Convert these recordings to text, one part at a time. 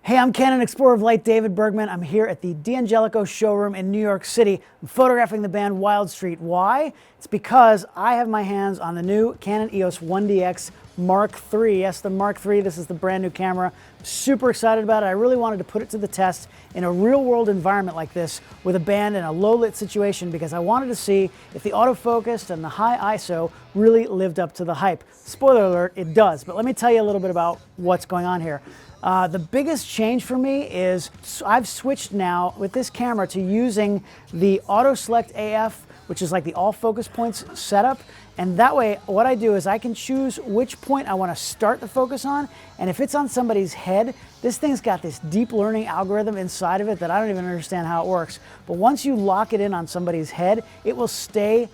Hey, I'm Canon Explorer of Light David Bergman. I'm here at the D'Angelico showroom in New York City. I'm photographing the band Wild Street. Why? It's because I have my hands on the new Canon EOS 1DX Mark III. Yes, the Mark III. This is the brand new camera. I'm super excited about it. I really wanted to put it to the test in a real world environment like this with a band in a low lit situation because I wanted to see if the autofocus and the high ISO really lived up to the hype. Spoiler alert, it does. But let me tell you a little bit about what's going on here. The biggest change for me is I've switched now with this camera to using the Auto Select AF, which is like the all focus points setup. And that way, what I do is I can choose which point I want to start the focus on. And if it's on somebody's head, this thing's got this deep learning algorithm inside of it that I don't even understand how it works. But once you lock it in on somebody's head, it will stay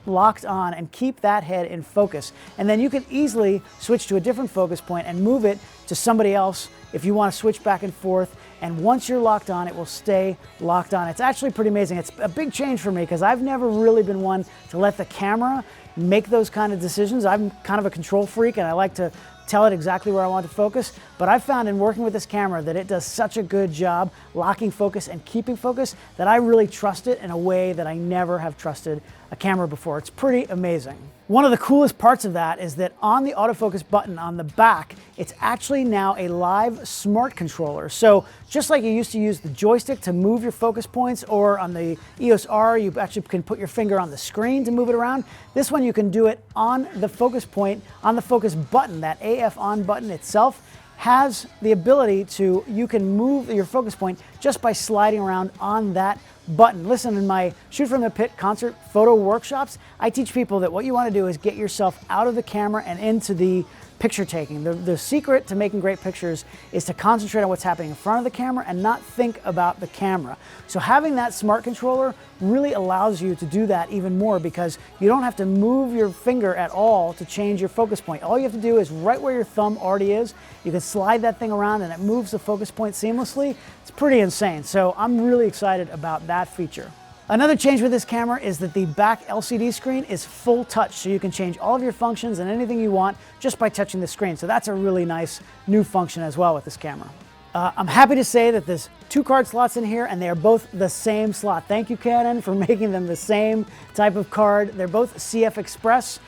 locked on and keep that head in focus. And then you can easily switch to a different focus point and move it to somebody else if you want to switch back and forth. And once you're locked on, it will stay locked on. It's actually pretty amazing. It's a big change for me because I've never really been one to let the camera make those kind of decisions. I'm kind of a control freak and I like to tell it exactly where I want to focus, but I've found in working with this camera that it does such a good job locking focus and keeping focus that I really trust it in a way that I never have trusted a camera before. It's pretty amazing. One of the coolest parts of that is that on the autofocus button on the back, it's actually now a live smart controller. So just like you used to use the joystick to move your focus points, or on the EOS R, you actually can put your finger on the screen to move it around. This one you can do it on the focus point, on the focus button. That AF on button itself has the ability to, you can move your focus point just by sliding around on that button. Listen, in my Shoot from the Pit concert photo workshops, I teach people that what you want to do is get yourself out of the camera and into the picture taking. The secret to making great pictures is to concentrate on what's happening in front of the camera and not think about the camera. So having that smart controller really allows you to do that even more because you don't have to move your finger at all to change your focus point. All you have to do is right where your thumb already is, you can slide that thing around and it moves the focus point seamlessly. It's pretty insane. So I'm really excited about that feature. Another change with this camera is that the back LCD screen is full touch, so you can change all of your functions and anything you want just by touching the screen. So that's a really nice new function as well with this camera. I'm happy to say that there's 2 card slots in here and they are both the same slot. Thank you, Canon, for making them the same type of card. They're both CFexpress.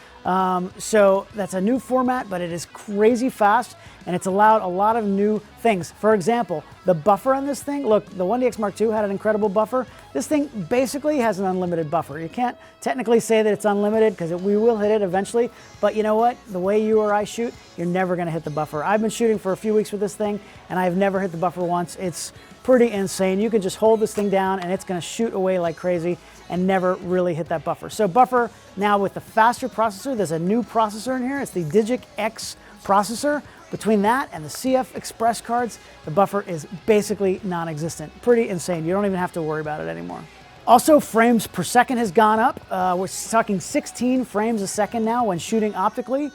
So that's a new format, but it is crazy fast and it's allowed a lot of new things. For example, the buffer on this thing, look, the 1DX Mark II had an incredible buffer. This thing basically has an unlimited buffer. You can't technically say that it's unlimited because we will hit it eventually, but you know what? The way you or I shoot, you're never gonna hit the buffer. I've been shooting for a few weeks with this thing and I've never hit the buffer once. It's pretty insane. You can just hold this thing down and it's gonna shoot away like crazy and never really hit that buffer. So buffer now with the faster processor, there's a new processor in here. It's the DIGIC X processor. Between that and the CFexpress cards, the buffer is basically non-existent. Pretty insane. You don't even have to worry about it anymore. Also, frames per second has gone up. We're talking 16 frames a second now when shooting optically.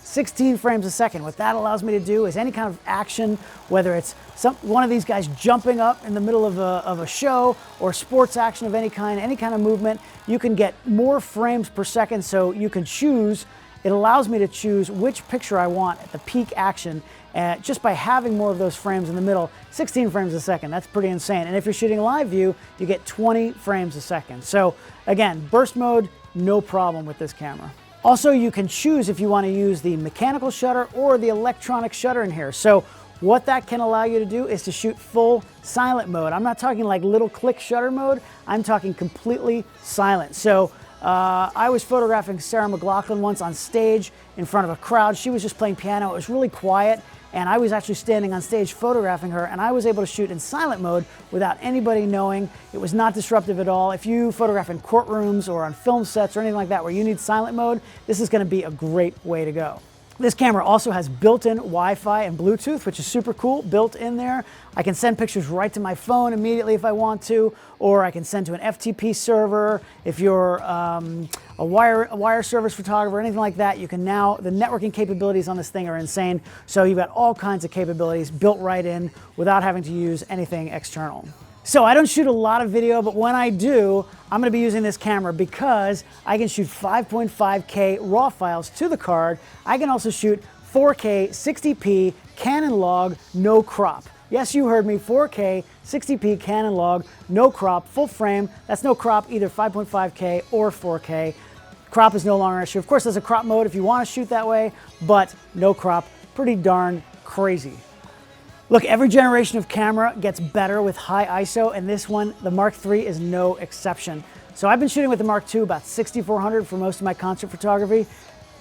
16 frames a second. What that allows me to do is any kind of action, whether it's one of these guys jumping up in the middle of a show or sports action of any kind of movement, you can get more frames per second, so you can choose. It allows me to choose which picture I want at the peak action just by having more of those frames in the middle. 16 frames a second, that's pretty insane. And if you're shooting live view, you get 20 frames a second. So again, burst mode, no problem with this camera. Also, you can choose if you want to use the mechanical shutter or the electronic shutter in here. So what that can allow you to do is to shoot full silent mode. I'm not talking like little click shutter mode, I'm talking completely silent. So I was photographing Sarah McLachlan once on stage in front of a crowd. She was just playing piano. It was really quiet, and I was actually standing on stage photographing her, and I was able to shoot in silent mode without anybody knowing. It was not disruptive at all. If you photograph in courtrooms or on film sets or anything like that where you need silent mode, this is going to be a great way to go. This camera also has built-in Wi-Fi and Bluetooth, which is super cool, built in there. I can send pictures right to my phone immediately if I want to, or I can send to an FTP server. If you're a wire service photographer or anything like that, you can now, the networking capabilities on this thing are insane. So you've got all kinds of capabilities built right in without having to use anything external. So I don't shoot a lot of video, but when I do, I'm gonna be using this camera because I can shoot 5.5K RAW files to the card. I can also shoot 4K 60p Canon log, no crop. Yes, you heard me, 4K 60p Canon log, no crop, full frame. That's no crop, either 5.5K or 4K. Crop is no longer an issue. Of course, there's a crop mode if you want to shoot that way, but no crop. Pretty darn crazy. Look, every generation of camera gets better with high ISO, and this one, the Mark III, is no exception. So I've been shooting with the Mark II about 6400 for most of my concert photography.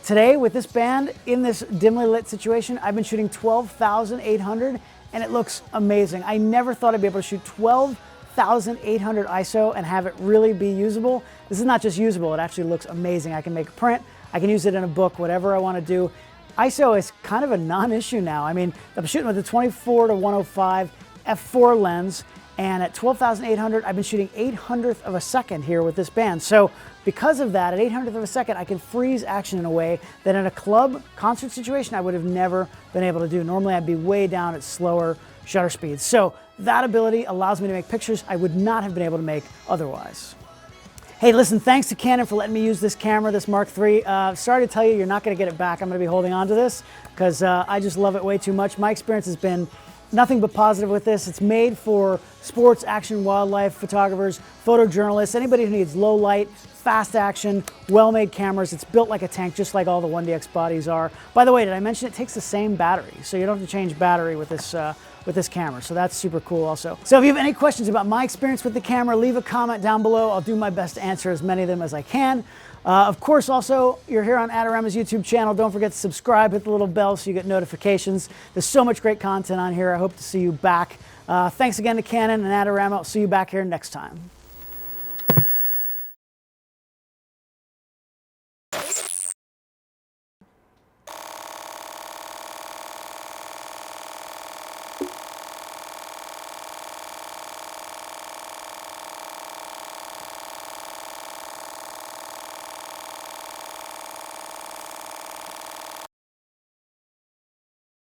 Today, with this band, in this dimly lit situation, I've been shooting 12,800, and it looks amazing. I never thought I'd be able to shoot 12,800 ISO and have it really be usable. This is not just usable, it actually looks amazing. I can make a print, I can use it in a book, whatever I want to do. ISO is kind of a non-issue now. I mean, I'm shooting with a 24 to 105 f4 lens, and at 12,800, I've been shooting 800th of a second here with this band. So because of that, at 800th of a second, I can freeze action in a way that in a club concert situation, I would have never been able to do. Normally, I'd be way down at slower shutter speeds. So that ability allows me to make pictures I would not have been able to make otherwise. Hey, listen, thanks to Canon for letting me use this camera, this Mark III. Sorry to tell you, you're not going to get it back. I'm going to be holding on to this because I just love it way too much. My experience has been nothing but positive with this. It's made for sports, action, wildlife photographers, photojournalists, anybody who needs low light, fast action, well-made cameras. It's built like a tank, just like all the 1DX bodies are. By the way, did I mention it takes the same battery, so you don't have to change battery with this camera, so that's super cool also. So if you have any questions about my experience with the camera, leave a comment down below. I'll do my best to answer as many of them as I can. Of course, also, you're here on Adorama's YouTube channel. Don't forget to subscribe, hit the little bell so you get notifications. There's so much great content on here. I hope to see you back. Thanks again to Canon and Adorama. I'll see you back here next time.